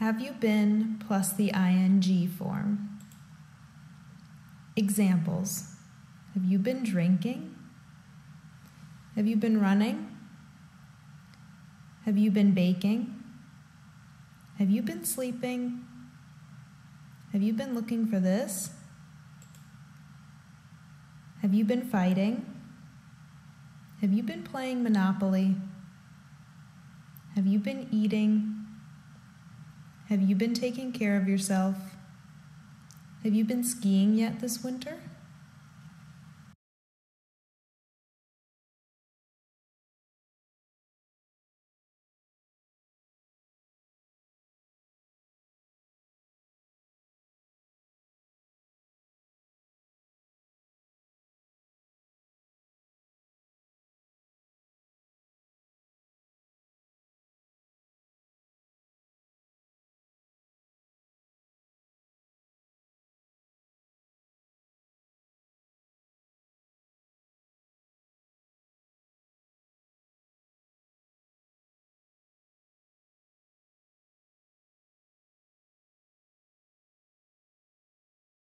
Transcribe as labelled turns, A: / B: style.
A: Have you been plus the ing form. Examples. Have you been drinking? Have you been running? Have you been baking? Have you been sleeping? Have you been looking for this? Have you been fighting? Have you been playing Monopoly? Have you been eating? Have you been taking care of yourself? Have you been skiing yet this winter?